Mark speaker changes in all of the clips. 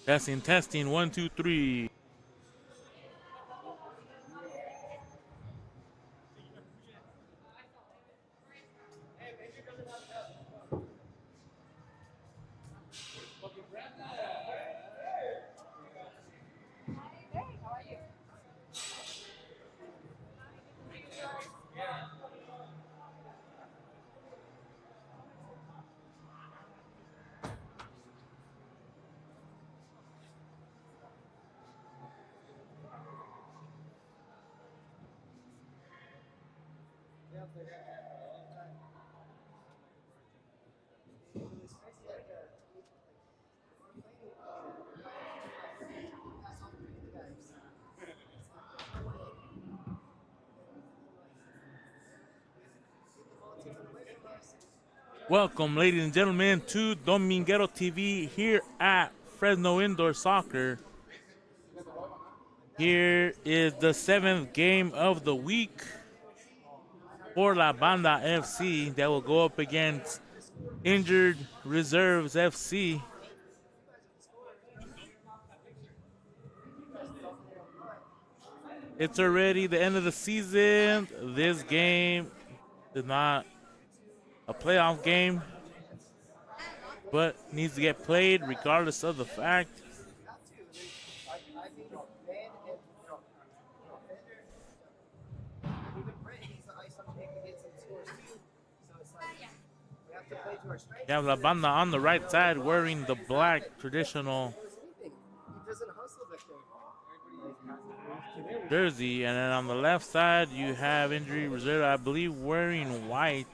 Speaker 1: Testing. 1, 2, 3. Welcome, ladies and gentlemen, to Dominguero TV here at Fresno Indoor Soccer. Here is the 7th game of the week for La Banda FC that will go up against Injured Reserves FC. It's already the end of the season. This game is not a playoff game, but needs to get played regardless of the fact. You have La Banda on the right side wearing the black traditional jersey, and then on the left side you have Injury Reserve, I believe, wearing white.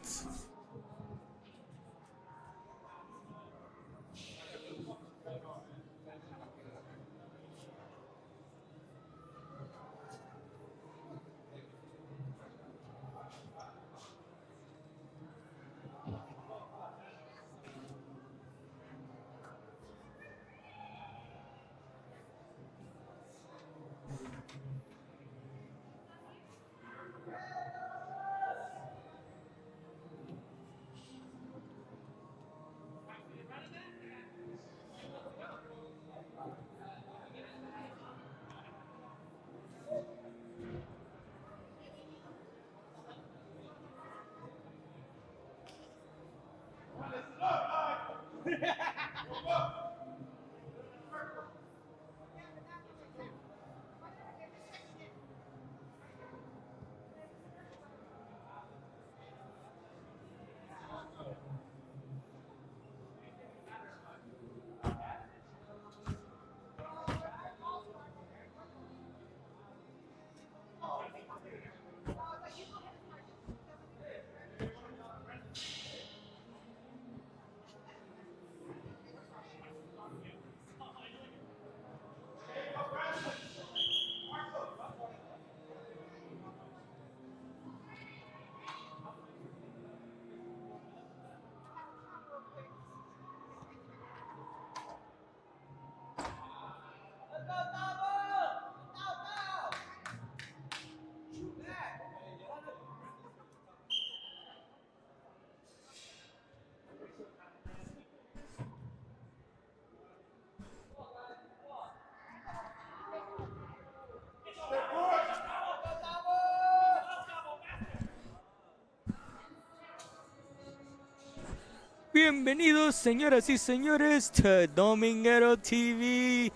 Speaker 2: Bienvenidos, señoras y señores, to Dominguero TV.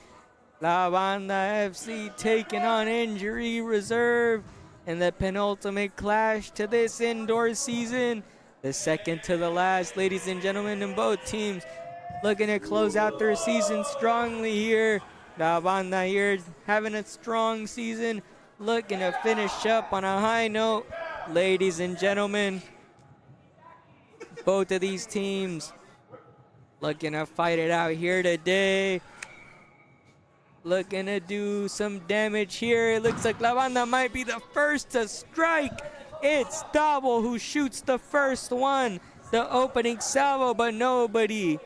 Speaker 2: La Banda FC taking on Injury Reserve in the penultimate clash to this indoor season. The second to the last, ladies and gentlemen, and both teams looking to close out their season strongly here. La Banda here having a strong season, looking to finish up on a high note. Ladies and gentlemen, both of these teams looking to fight it out here today. Looking to do some damage here. It looks like La Banda might be the first to strike. It's Dabo who shoots the first one, the opening salvo, but nobody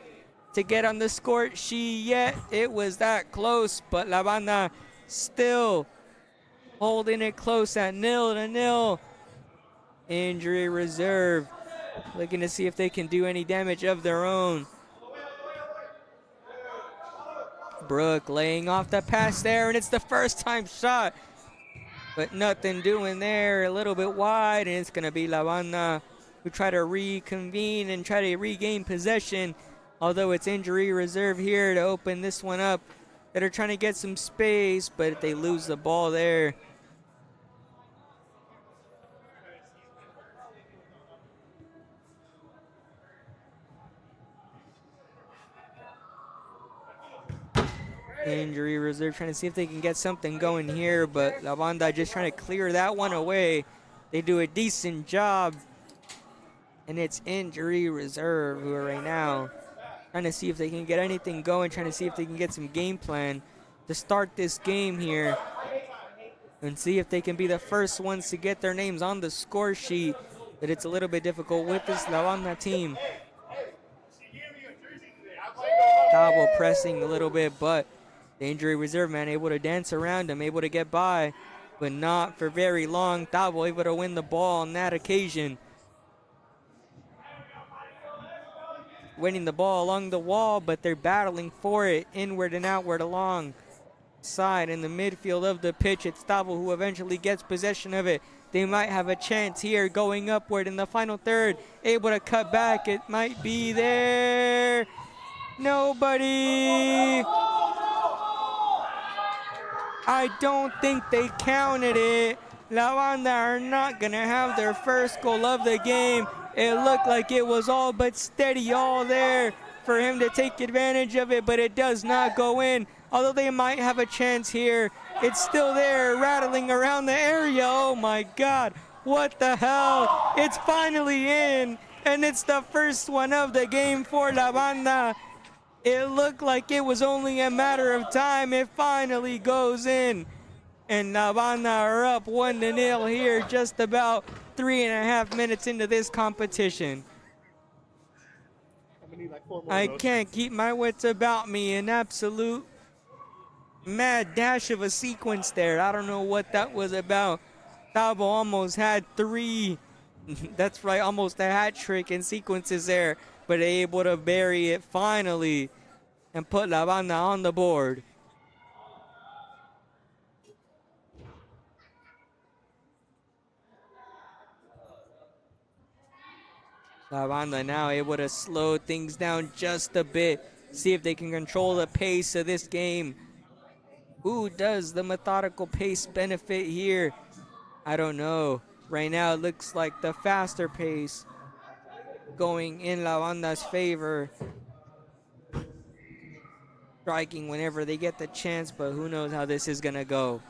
Speaker 2: to get on the score sheet yet. It was that close, but La Banda still holding it close at 0-0. Injury Reserve looking to see if they can do any damage of their own. Brooke laying off the pass there, and it's the first time shot. But nothing doing there, a little bit wide, and it's going to be La Banda who try to reconvene and try to regain possession. Although it's injury reserve here to open this one up. That are trying to get some space, but they lose the ball there. Injury reserve trying to see if they can get something going here, but La Banda just trying to clear that one away. They do a decent job, and it's injury reserve who are right now trying to see if they can get anything going, trying to see if they can get some game plan to start this game here and see if they can be the first ones to get their names on the score sheet. But it's a little bit difficult with this La Banda team. Double pressing a little bit, but the injury reserve man able to dance around him, able to get by, but not for very long. Double able to win the ball on that occasion. Winning the ball along the wall, but they're battling for it inward and outward along side in the midfield of the pitch. It's Double who eventually gets possession of it. They might have a chance here going upward in the final third. Able to cut back. It might be there. Nobody. I don't think they counted it. La Banda are not going to have their first goal of the game. It looked like it was all but steady all there for him to take advantage of it, but it does not go in. Although they might have a chance here, it's still there, rattling around the area. Oh my God, what the hell? It's finally in, and it's the first one of the game for La Banda. It looked like it was only a matter of time. It finally goes in, and La Banda are up 1-0 here, just about 3.5 minutes into this competition. I can't keep my wits about me. An absolute mad dash of a sequence there. I don't know what that was about. Tabo almost had 3. That's right, almost a hat trick in sequences there, but able to bury it finally and put La Banda on the board. La Banda now able to slow things down just a bit, see if they can control the pace of this game. Who does the methodical pace benefit here? I don't know. Right now it looks like the faster pace going in La Banda's favor. Striking whenever they get the chance, but who knows how this is gonna go.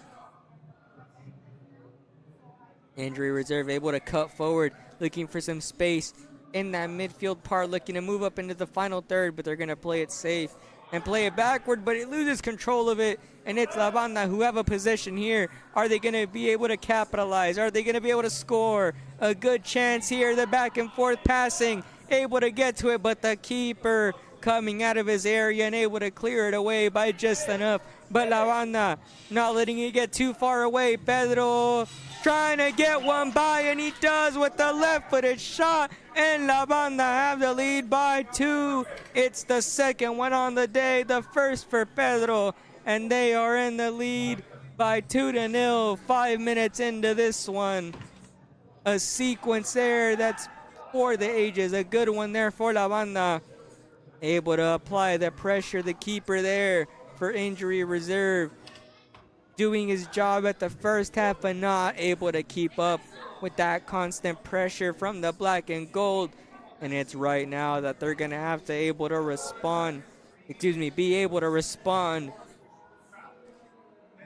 Speaker 2: Injury reserve able to cut forward, looking for some space in that midfield part, looking to move up into the final third, but they're gonna play it safe and play it backward, but it loses control of it, and it's La Banda who have a possession here. Are they gonna be able to capitalize? Are they gonna be able to score? A good chance here, the back and forth passing, able to get to it, but the keeper coming out of his area and able to clear it away by just enough. But La Banda not letting it get too far away. Pedro trying to get one by, and he does with the left-footed shot, and La Banda have the lead by 2. It's the second one on the day, the first for Pedro, and they are in the lead by 2-0, 5 minutes into this one. A sequence there that's for the ages, a good one there for La Banda. Able to apply the pressure, the keeper there for injury reserve. Doing his job at the first half, but not able to keep up with that constant pressure from the black and gold. And it's right now that they're gonna have to be able to respond,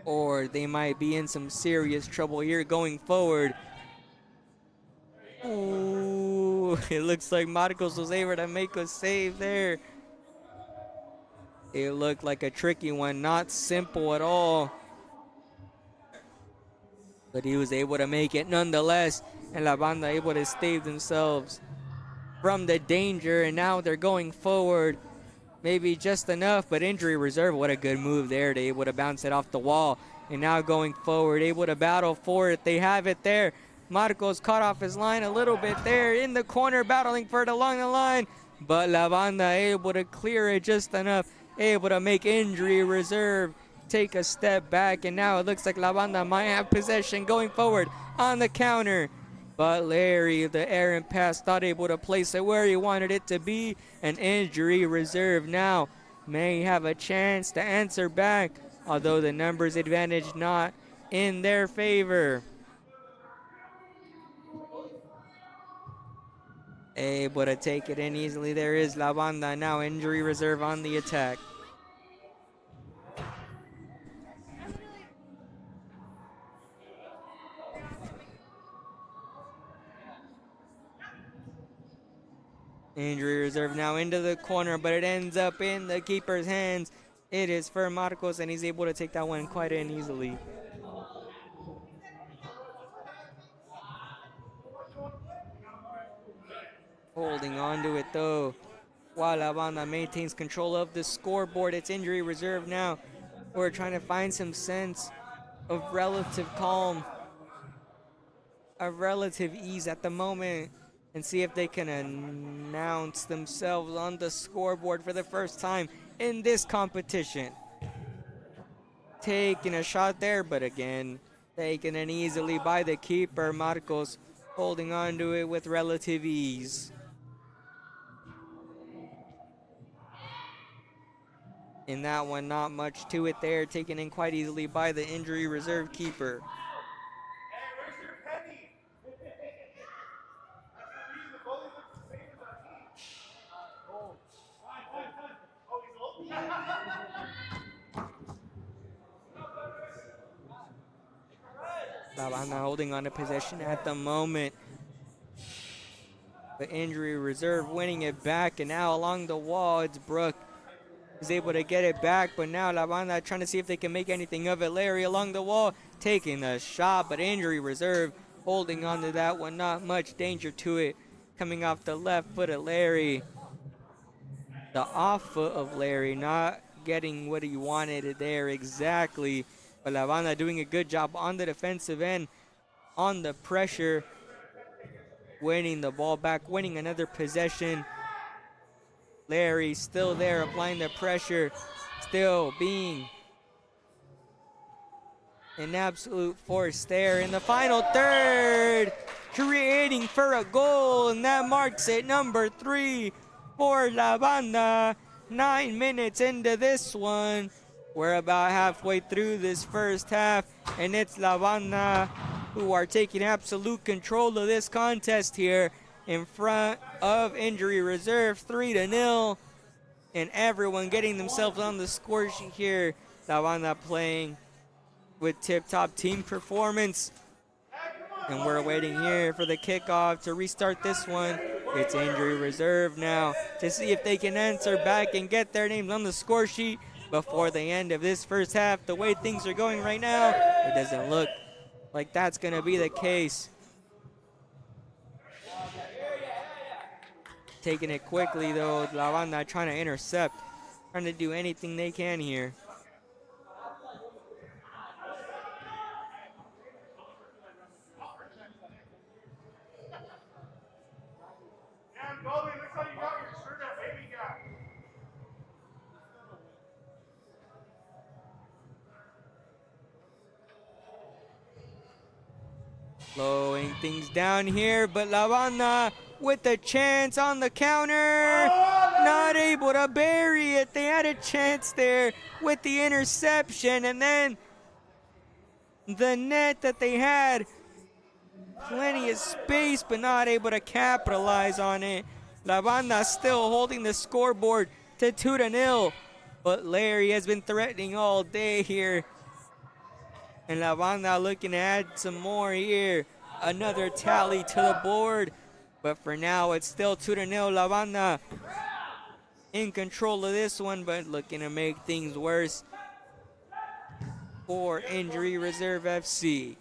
Speaker 2: or they might be in some serious trouble here going forward. Ooh, it looks like Marcos was able to make a save there. It looked like a tricky one, not simple at all. But he was able to make it nonetheless, and La Banda able to save themselves from the danger, and now they're going forward. Maybe just enough, but injury reserve, what a good move there. They able to bounce it off the wall, and now going forward, able to battle for it. They have it there. Marcos caught off his line a little bit there in the corner, battling for it along the line, but La Banda able to clear it just enough. able to make injury reserve take a step back, and now it looks like La Banda might have possession going forward on the counter. But Larry, the errant pass, not able to place it where he wanted it to be. An injury reserve now may have a chance to answer back, although the numbers advantage not in their favor. Able to take it in easily. There is La Banda, now injury reserve on the attack. Injury reserve now into the corner, but it ends up in the keeper's hands. It is for Marcos, and he's able to take that one quite in easily. Holding on to it though, while La Banda maintains control of the scoreboard. It's injury reserve now. We're trying to find some sense of relative calm, of relative ease at the moment, and see if they can announce themselves on the scoreboard for the first time in this competition. Taking a shot there, but again, taken in easily by the keeper, Marcos, holding on to it with relative ease. In that one, not much to it there, taken in quite easily by the injury reserve keeper. La Banda holding on to possession at the moment. The injury reserve winning it back, and now along the wall, it's Brook. Is able to get it back, but now La Banda trying to see if they can make anything of it. Larry along the wall, taking the shot, but injury reserve holding on to that one. Not much danger to it. Coming off the left foot of Larry. The off foot of Larry, not getting what he wanted there exactly. But La Banda doing a good job on the defensive end, on the pressure, winning the ball back, winning another possession. Larry still there, applying the pressure, still being an absolute force there in the final third, creating for a goal, and that marks it, number 3 for La Banda. 9 minutes into this one. We're about halfway through this first half, and it's La Banda who are taking absolute control of this contest here in front of injury reserve, 3-0, and everyone getting themselves on the score sheet here. La Banda playing with tip-top team performance, and we're waiting here for the kickoff to restart this one. It's injury reserve now to see if they can answer back and get their names on the score sheet before the end of this first half. The way things are going right now, it doesn't look like that's going to be the case. Taking it quickly though, La Banda trying to intercept, trying to do anything they can here. Slowing things down here, but La Banda with a chance on the counter. Not able to bury it. They had a chance there with the interception, and then the net that they had. Plenty of space, but not able to capitalize on it. La Banda still holding the scoreboard to 2-0, but Larry has been threatening all day here. And La Banda looking to add some more here. Another tally to the board. But for now, it's still 2-0. La Banda in control of this one, but looking to make things worse for Injury Reserve FC.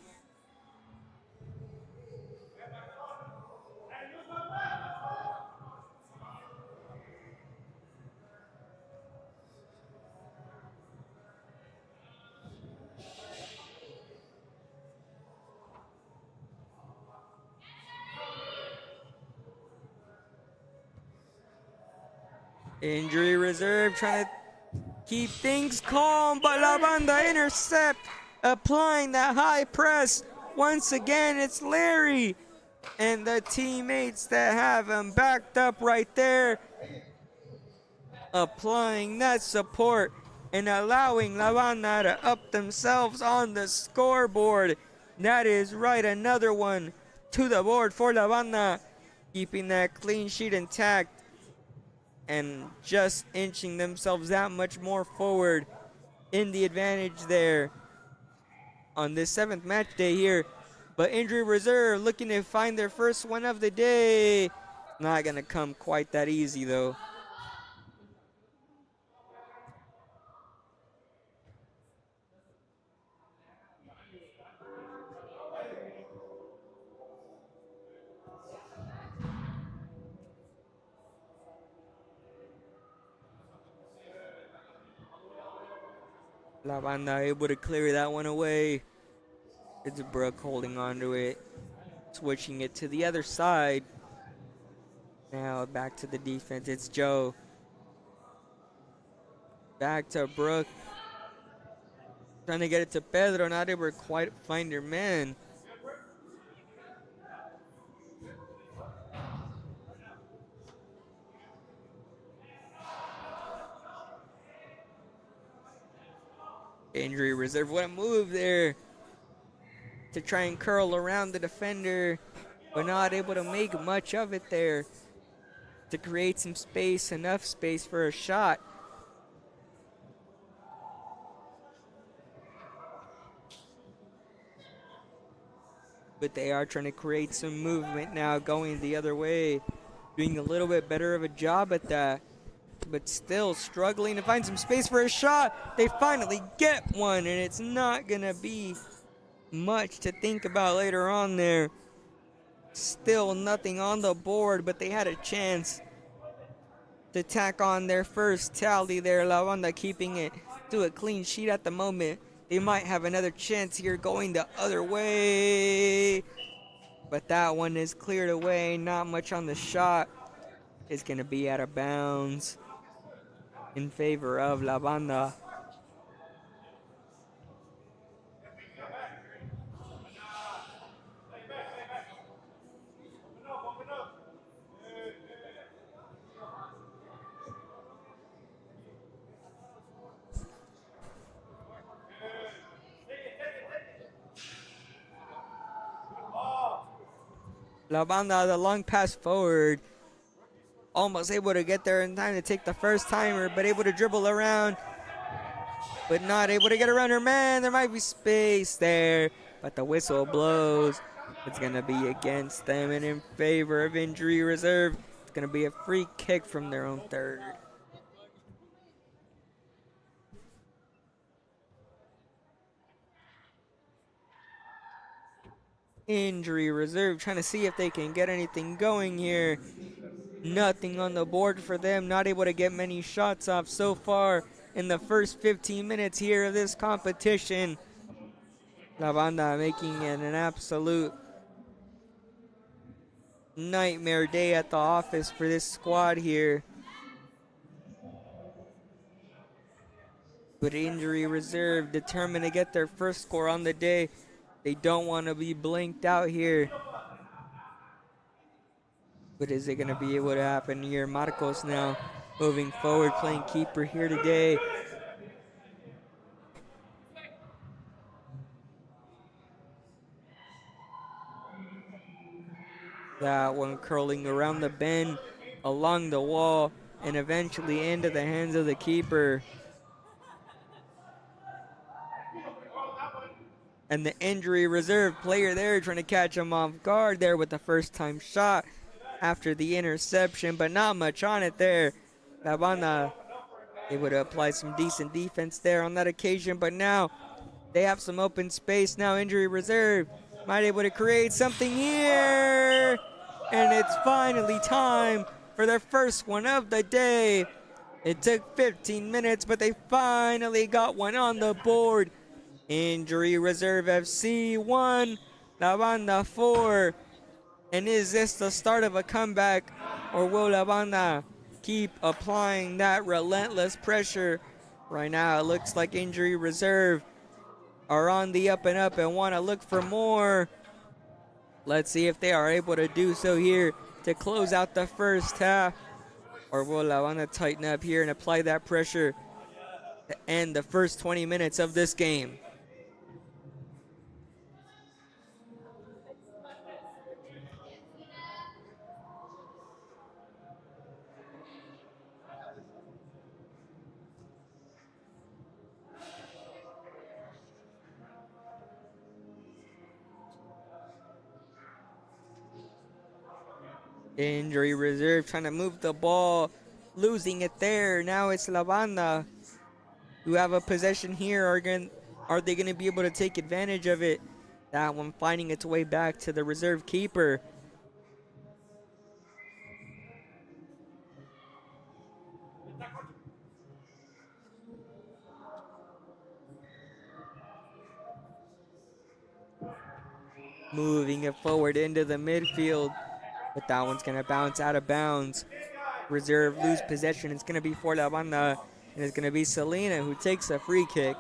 Speaker 2: Injury Reserve trying to keep things calm, but La Banda intercept, applying that high press. Once again, it's Larry and the teammates that have him backed up right there, applying that support and allowing La Banda to up themselves on the scoreboard. That is right, another one to the board for La Banda, keeping that clean sheet intact and just inching themselves that much more forward in the advantage there on this 7th match day here. But injury reserve looking to find their first one of the day. Not gonna come quite that easy though. La Banda able to clear that one away. It's Brooke holding on to it, switching it to the other side. Now back to the defense, it's Joe. Back to Brooke. Trying to get it to Pedro, not able to quite find her man. Injury reserve, what a move there to try and curl around the defender, but not able to make much of it there to create some space, enough space for a shot. But they are trying to create some movement now, going the other way, doing a little bit better of a job at that, but still struggling to find some space for a shot. They finally get one, and it's not gonna be much to think about later on there. Still nothing on the board, but they had a chance to tack on their first tally there. La Banda keeping it to a clean sheet at the moment. They might have another chance here going the other way, but that one is cleared away. Not much on the shot. It's gonna be out of bounds in favor of La Banda. La Banda, the long pass forward. Almost able to get there in time to take the first timer, but able to dribble around, but not able to get around her man. There might be space there, but the whistle blows. It's going to be against them and in favor of injury reserve. It's going to be a free kick from their own third. Injury reserve trying to see if they can get anything going here. Nothing on the board for them. Not able to get many shots off so far in the first 15 minutes here of this competition. La Banda making it an absolute nightmare day at the office for this squad here. But injury reserve determined to get their first score on the day. They don't want to be blinked out here. But is it going to be able to happen here? Marcos now moving forward, playing keeper here today. That one curling around the bend, along the wall, and eventually into the hands of the keeper. And the injury reserve player there trying to catch him off guard there with the first time shot after the interception, but not much on it there. La Banda able to apply some decent defense there on that occasion, but now they have some open space. Now injury reserve might able to create something here, and it's finally time for their first one of the day. It took 15 minutes, but they finally got one on the board. Injury reserve FC 1, La Banda 4. And is this the start of a comeback, or will La Banda keep applying that relentless pressure Right now, it looks like injury reserve are on the up and up and want to look for more. Let's see if they are able to do so here to close out the first half. Or will La Banda tighten up here and apply that pressure to end the first 20 minutes of this game? Injury reserve trying to move the ball, losing it there. Now it's La Banda who have a possession here. Are they going to be able to take advantage of it? That one finding its way back to the reserve keeper. Moving it forward into the midfield, but that one's going to bounce out of bounds. Reserve lose possession. It's going to be for La Banda, and it's going to be Selena who takes a free kick.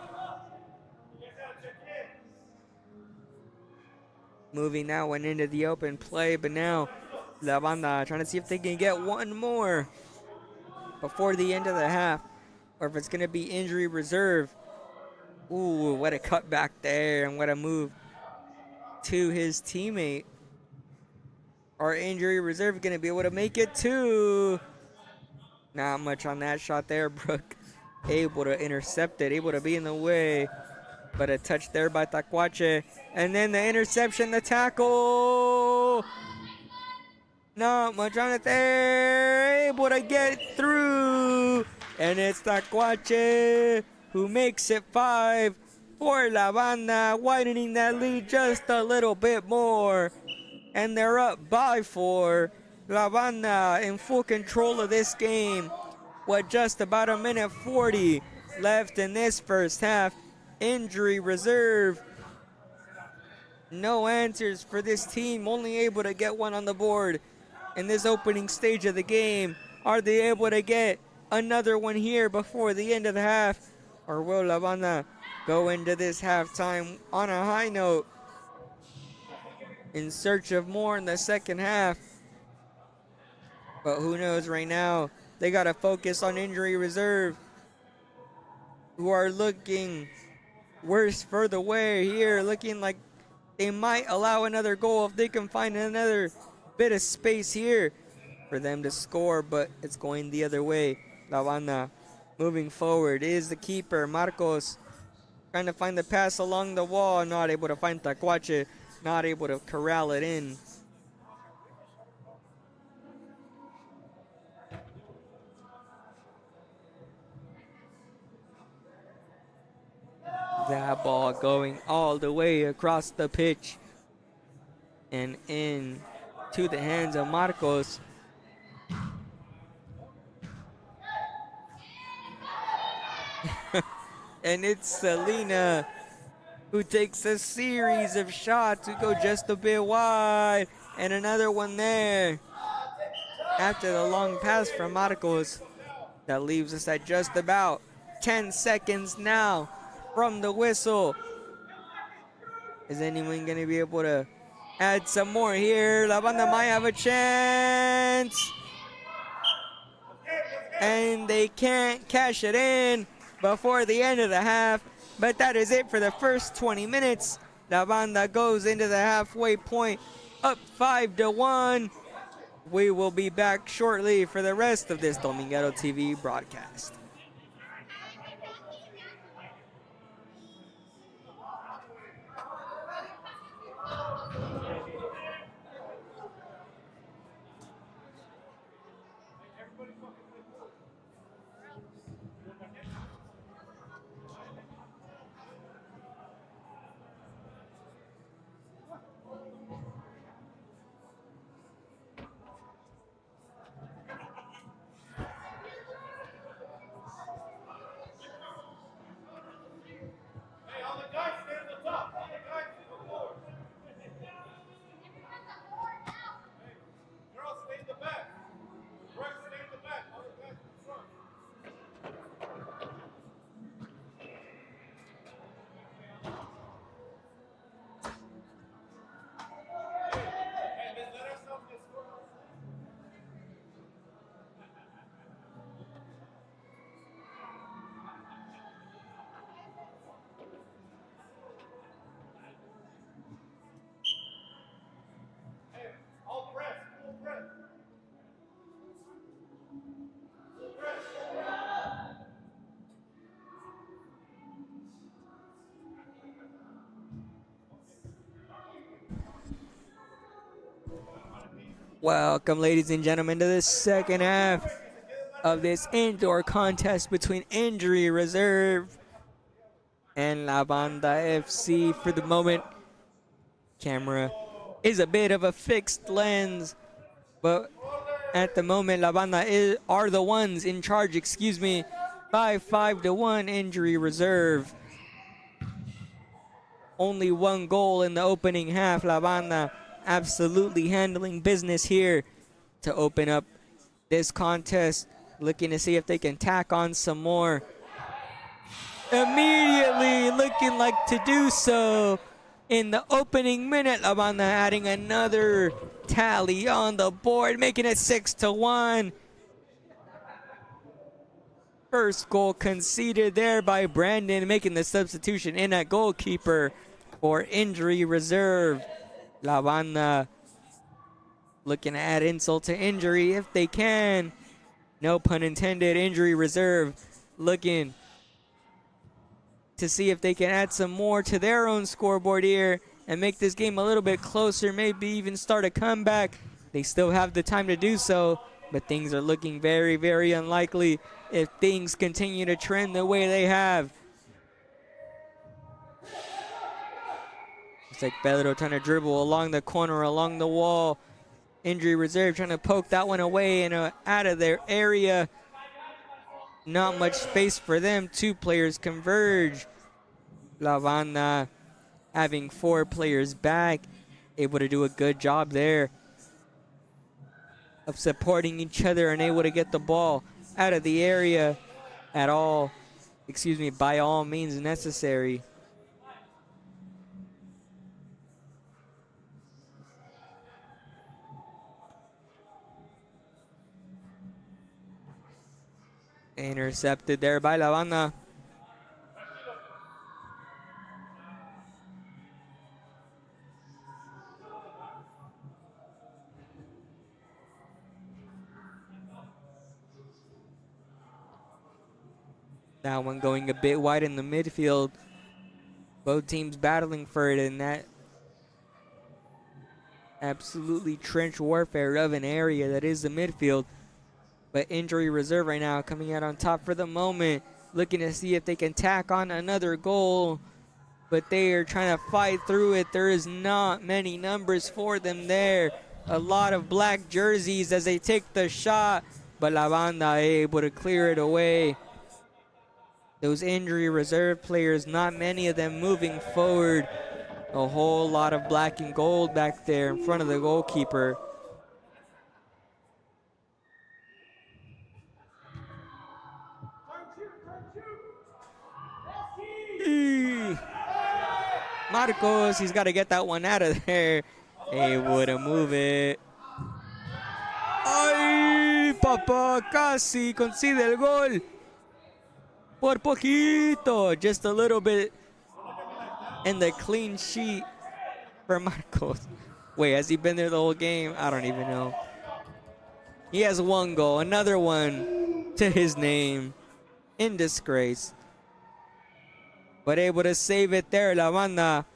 Speaker 2: Moving that one into the open play, but now La Banda trying to see if they can get one more before the end of the half, or if it's going to be injury reserve. Ooh, what a cutback there, and what a move to his teammate. Our injury reserve going to be able to make it too. Not much on that shot there, Brooke. Able to intercept it, able to be in the way. But a touch there by Tacuache. And then the interception, the tackle. Not much on it there. Able to get through. And it's Tacuache who makes it 5 for La Banda, widening that lead just a little bit more. And they're up by 4. La Banda in full control of this game with just about a minute 40 left in this first half. Injury reserve. No answers for this team, only able to get one on the board in this opening stage of the game. Are they able to get another one here before the end of the half? Or will La Banda go into this halftime on a high note in search of more in the second half? But who knows right now? They got to focus on injury reserve, who are looking worse for the wear here, looking like they might allow another goal if they can find another bit of space here for them to score, but it's going the other way. La Banda moving forward is the keeper, Marcos, trying to find the pass along the wall, not able to find Tacuache, not able to corral it in. That ball going all the way across the pitch and in to the hands of Marcos. And it's Selena who takes a series of shots who go just a bit wide. And another one there after the long pass from Marcos. That leaves us at just about 10 seconds now from the whistle. Is anyone going to be able to add some more here? La Banda might have a chance. And they can't cash it in before the end of the half. But that is it for the first 20 minutes. La Banda goes into the halfway point up 5-1. We will be back shortly for the rest of this Dominguero TV broadcast. Welcome, ladies and gentlemen, to the second half of this indoor contest between Injury Reserve and La Banda FC. For the moment, camera is a bit of a fixed lens, but at the moment, La Banda are the ones in charge, by 5-1 Injury Reserve. Only one goal in the opening half. La Banda absolutely handling business here to open up this contest, looking to see if they can tack on some more. Immediately looking like to do so in the opening minute. La Banda adding another tally on the board, making it 6-1. First goal conceded there by Brandon, making the substitution in at goalkeeper for Injury Reserve. La Banda looking to add insult to injury if they can. No pun intended. Injury Reserve looking to see if they can add some more to their own scoreboard here and make this game a little bit closer, maybe even start a comeback. They still have the time to do so, but things are looking very, very unlikely if things continue to trend the way they have. It's like Pedro trying to dribble along the corner, along the wall. Injury Reserve trying to poke that one away and out of their area. Not much space for them. Two players converge. La Banda having four players back, able to do a good job there of supporting each other and able to get the ball out of the area by all means necessary. Intercepted there by La Banda. That one going a bit wide in the midfield. Both teams battling for it in that absolutely trench warfare of an area that is the midfield. But Injury Reserve right now coming out on top for the moment, looking to see if they can tack on another goal. But they are trying to fight through it. There is not many numbers for them there. A lot of black jerseys as they take the shot, but La Banda able to clear it away. Those Injury Reserve players, not many of them moving forward. A whole lot of black and gold back there in front of the goalkeeper. Marcos, he's got to get that one out of there. Able to move it. ¡Ay, papá! Casi concede el gol. Por poquito. Just a little bit. And the clean sheet for Marcos. Wait, has he been there the whole game? I don't even know. He has one goal. Another one to his name. In disgrace. But able to save it there, La Banda.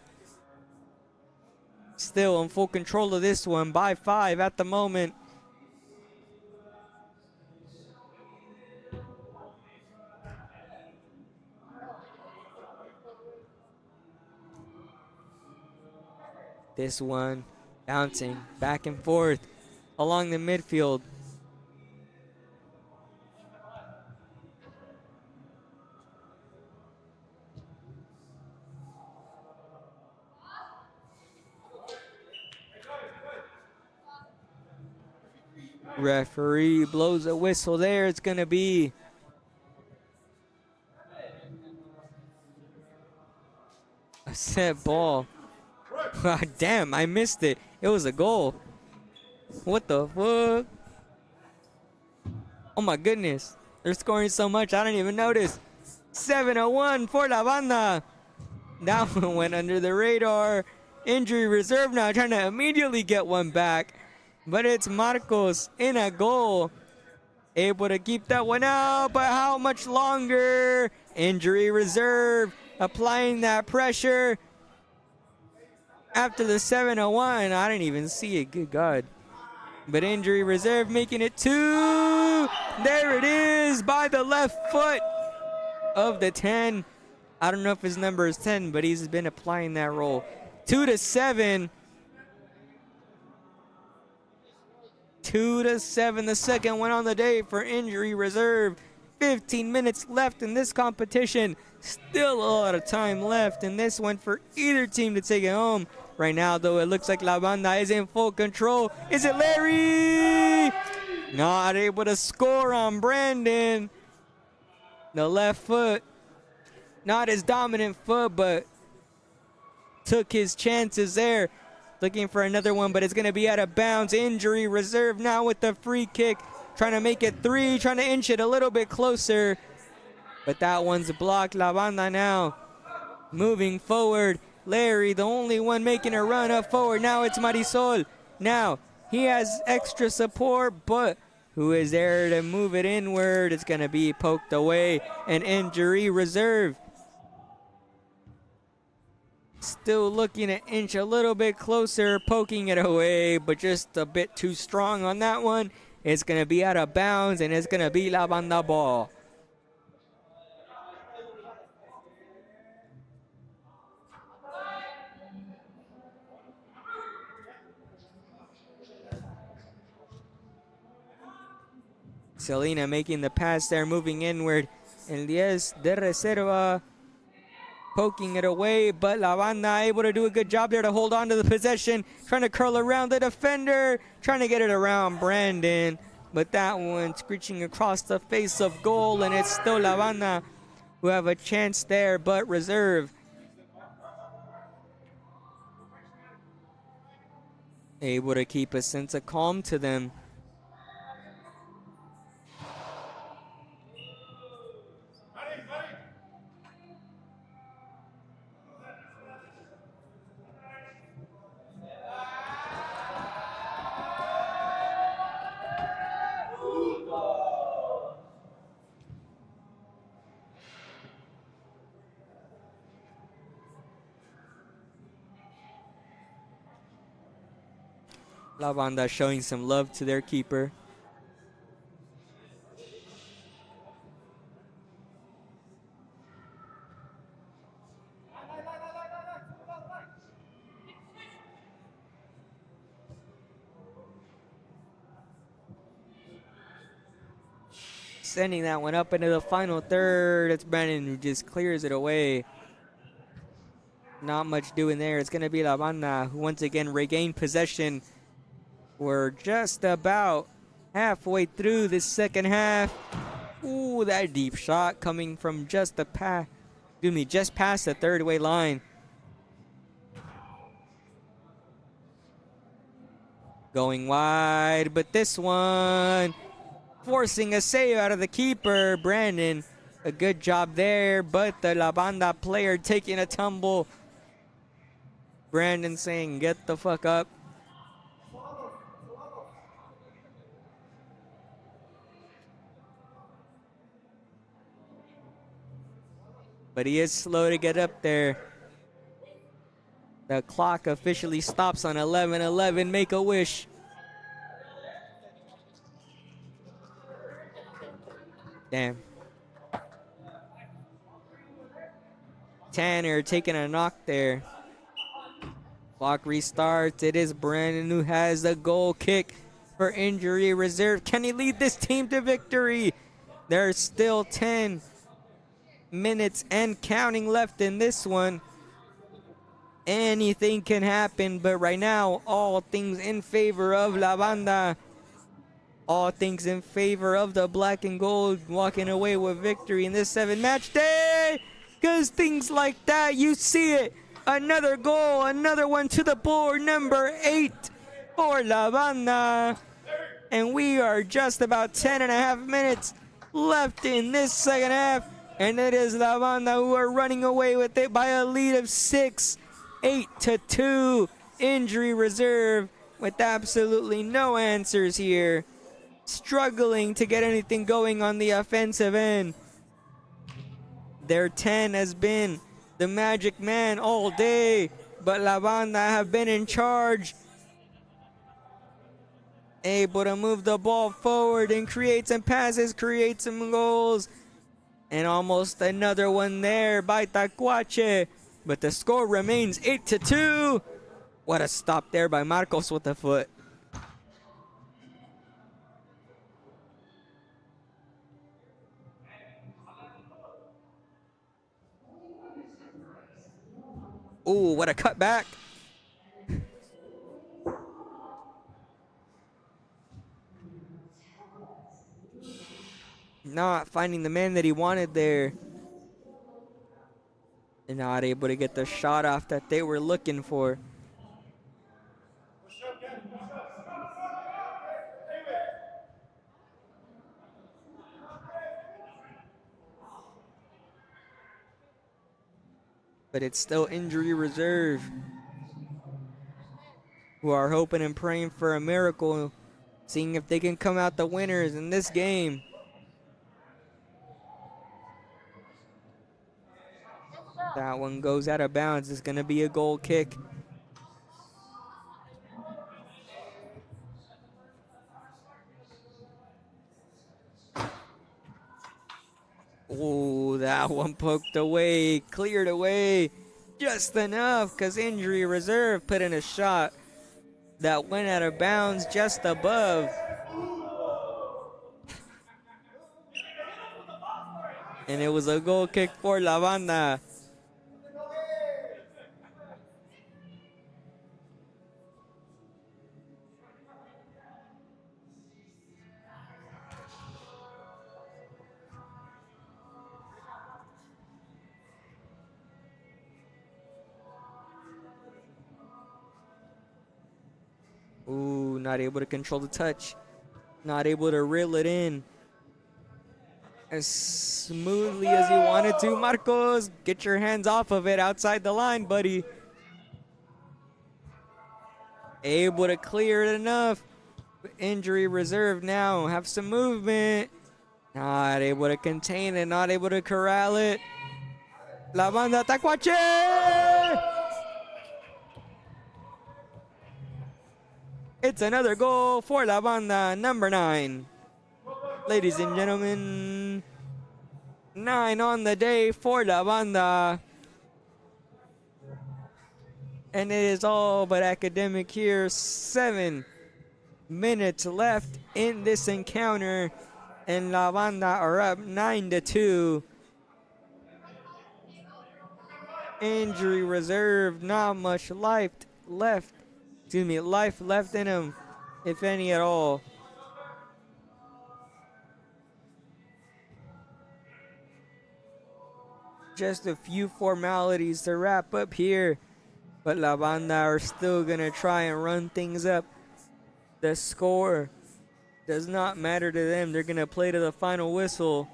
Speaker 2: Still in full control of this one by 5 at the moment. This one bouncing back and forth along the midfield. Referee blows a whistle there. It's going to be a set ball. Damn, I missed it. It was a goal. What the fuck? Oh my goodness. They're scoring so much, I didn't even notice. 7-1 for La Banda. That one went under the radar. Injury Reserve now trying to immediately get one back. But it's Marcos in a goal. Able to keep that one out, but how much longer? Injury Reserve applying that pressure. After the 7-1, I didn't even see it, good God. But injury reserve making it 2. There it is by the left foot of the 10. I don't know if his number is 10, but he's been applying that role. 2-7. 2-7, the second one on the day for injury reserve. 15 minutes left in this competition. Still a lot of time left in this one for either team to take it home. Right now, though, it looks like La Banda is in full control. Is it Larry? Not able to score on Brandon. The left foot, not his dominant foot, but took his chances there. Looking for another one, but it's going to be out of bounds. Injury reserve now with the free kick. Trying to make it 3, trying to inch it a little bit closer. But that one's blocked. La Banda now moving forward. Larry, the only one making a run up forward. Now it's Marisol. Now he has extra support, but who is there to move it inward? It's going to be poked away. An injury reserve. Still looking to inch a little bit closer, poking it away, but just a bit too strong on that one. It's going to be out of bounds, and it's going to be La Banda ball. Selena making the pass there, moving inward. El 10 de reserva poking it away, but La Banda able to do a good job there to hold on to the possession, trying to curl around the defender, trying to get it around Brandon, but that one screeching across the face of goal, and it's still La Banda who have a chance there, but reserve able to keep a sense of calm to them. La Banda showing some love to their keeper. Sending that one up into the final third. It's Brandon who just clears it away. Not much doing there. It's going to be La Banda who once again regained possession. We're just about halfway through this second half. Ooh, that deep shot coming from just the just past the third way line. Going wide, but this one forcing a save out of the keeper, Brandon. A good job there, but the La Banda player taking a tumble. Brandon saying, get the fuck up. But he is slow to get up there. The clock officially stops on 11:11. Make a wish. Damn. Tanner taking a knock there. Clock restarts. It is Brandon who has the goal kick for injury reserve. Can he lead this team to victory? There's still 10 minutes and counting left in this one. Anything can happen, but right now, all things in favor of La Banda. All things in favor of the black and gold, walking away with victory in this 7-match day. Because things like that, you see it. Another goal, another one to the board, number 8 for La Banda. And we are just about 10.5 minutes left in this second half. And it is La Banda who are running away with it by a lead of 6, 8-2. Injury reserve with absolutely no answers here. Struggling to get anything going on the offensive end. Their 10 has been the magic man all day, but La Banda have been in charge. able to move the ball forward and create some passes, create some goals. And almost another one there by Tacuache. But the score remains 8-2. What a stop there by Marcos with the foot. Ooh, what a cutback. Not finding the man that he wanted there. And not able to get the shot off that they were looking for. But it's still injury reserve, who are hoping and praying for a miracle, seeing if they can come out the winners in this game. That one goes out of bounds. It's going to be a goal kick. Oh, that one poked away, cleared away just enough because injury reserve put in a shot that went out of bounds just above. And it was a goal kick for La Banda. Ooh, not able to control the touch. Not able to reel it in as smoothly as he wanted to. Marcos, get your hands off of it outside the line, buddy. Able to clear it enough. Injury reserve now. Have some movement. Not able to contain it. Not able to corral it. La Banda Tacuache! It's another goal for La Banda, number 9. Ladies and gentlemen, 9 on the day for La Banda. And it is all but academic here. 7 minutes left in this encounter. And La Banda are up 9-2. Injury reserve, not much life left. Life left in him, if any at all. Just a few formalities to wrap up here. But La Banda are still going to try and run things up. The score does not matter to them. They're going to play to the final whistle.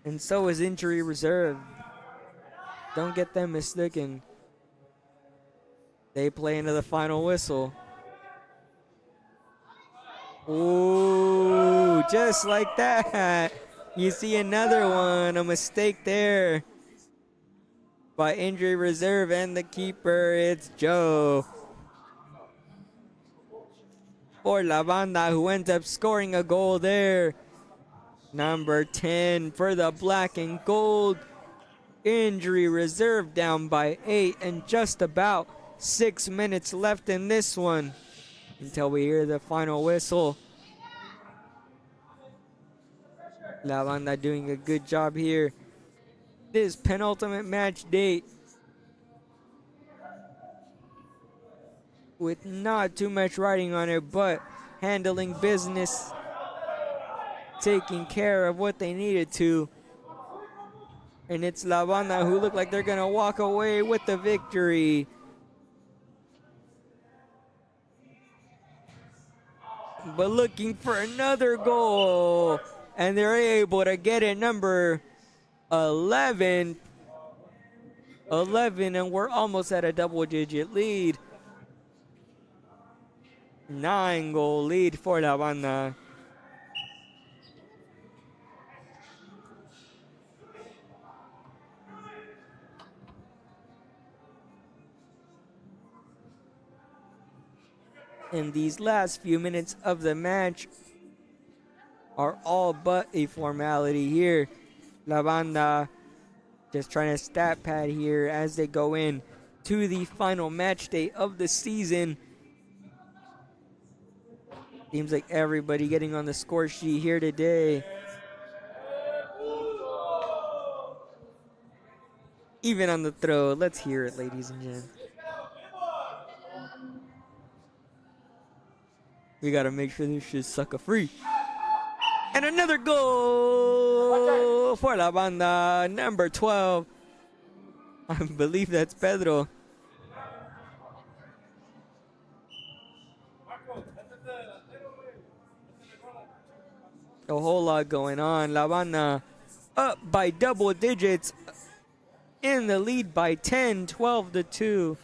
Speaker 2: And so is injury reserve. Don't get them mistaken. They play into the final whistle. Ooh, just like that. You see another one. A mistake there by injury reserve and the keeper. It's Joe for La Banda, who ends up scoring a goal there. Number 10 for the black and gold. Injury reserve down by 8 and just about 6 minutes left in this one until we hear the final whistle. La Banda doing a good job here. This penultimate match date with not too much writing on it, but handling business, taking care of what they needed to. And it's La Banda who look like they're gonna walk away with the victory. But looking for another goal. And they're able to get it, number 11. 11, and we're almost at a double-digit lead. 9-goal lead for La Banda. And these last few minutes of the match are all but a formality here. La Banda just trying to stat pad here as they go in to the final match day of the season. Seems like everybody getting on the score sheet here today. Even on the throw. Let's hear it, ladies and gents. We gotta make sure this shit's sucker free. And another goal for La Banda, number 12. I believe that's Pedro. A whole lot going on. La Banda up by double digits, in the lead by 10, 12-2.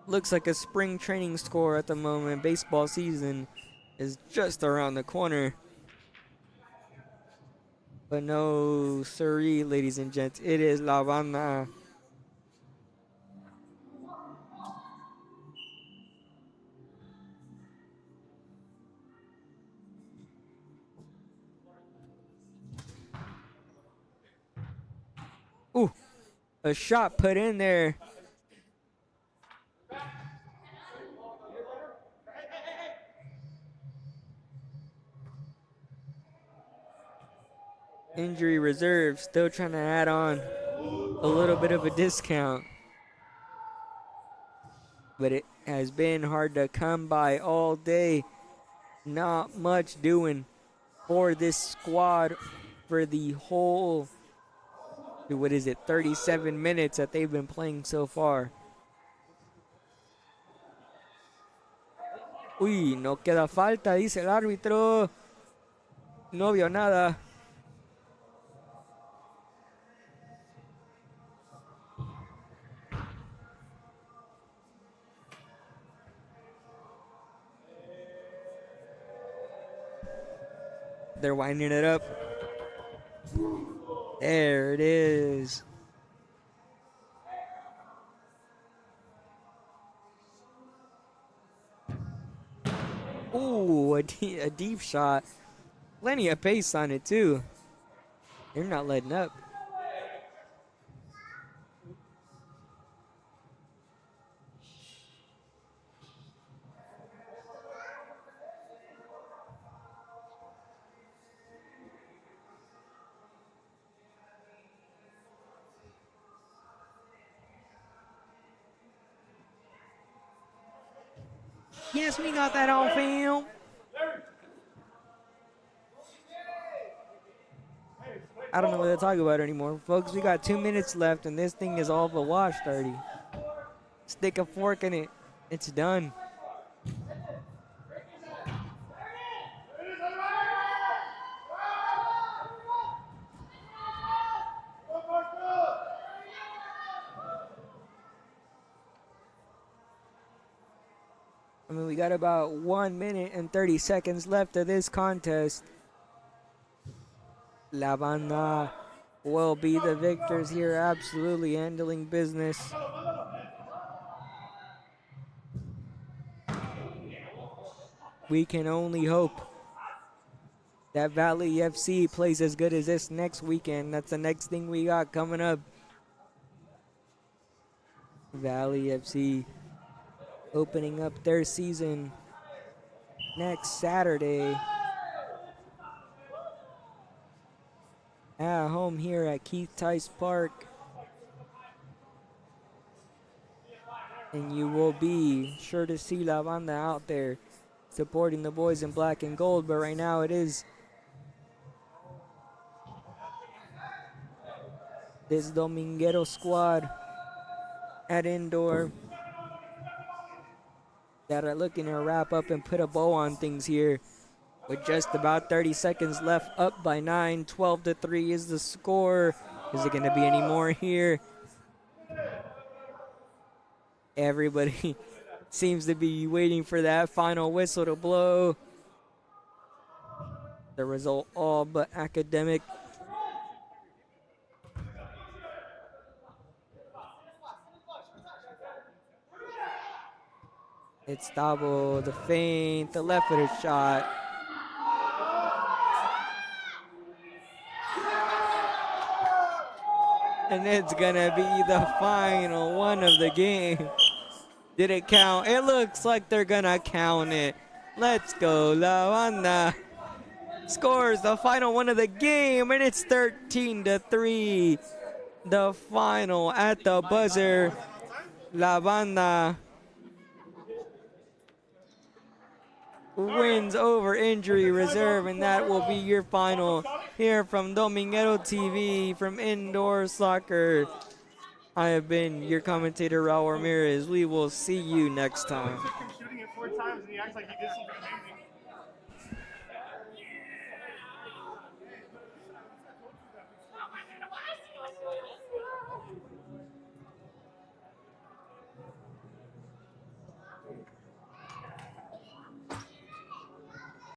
Speaker 2: Looks like a spring training score at the moment. Baseball season is just around the corner. But no, siree, ladies and gents, it is La Banda. Ooh, a shot put in there. Injury reserve, still trying to add on a little bit of a discount. But it has been hard to come by all day. Not much doing for this squad for the whole, what is it, 37 minutes that they've been playing so far. Uy, no queda falta, dice el árbitro. No vio nada. They're winding it up. There it is. Ooh, a deep shot. Plenty of pace on it, too. They're not letting up. Yes, we got that on film. I don't know what to talk about anymore. Folks, we got 2 minutes left, and this thing is all but washed already. Stick a fork in it. It's done. I mean, we got about 1 minute and 30 seconds left of this contest. La Banda will be the victors here, absolutely handling business. We can only hope that Valley FC plays as good as this next weekend. That's the next thing we got coming up. Valley FC opening up their season next Saturday at home here at Keith Tice Park. And you will be sure to see La Banda out there supporting the boys in black and gold. But right now it is this Dominguero squad at indoor that are looking to wrap up and put a bow on things here. With just about 30 seconds left, up by 9, 12-3 is the score. Is it going to be any more here? Everybody seems to be waiting for that final whistle to blow. The result all but academic. It's Dabo, the feint, the left-footed shot. And it's gonna be the final one of the game. Did it count? It looks like they're gonna count it. Let's go, La Banda. Scores the final one of the game, and it's 13-3. The final at the buzzer. La Banda wins over injury reserve, and that will be your final here from Dominguero TV from Indoor Soccer. I have been your commentator, Raul Ramirez. We will see you next time.
Speaker 3: Shooting it 4 times and he acts like he did something amazing.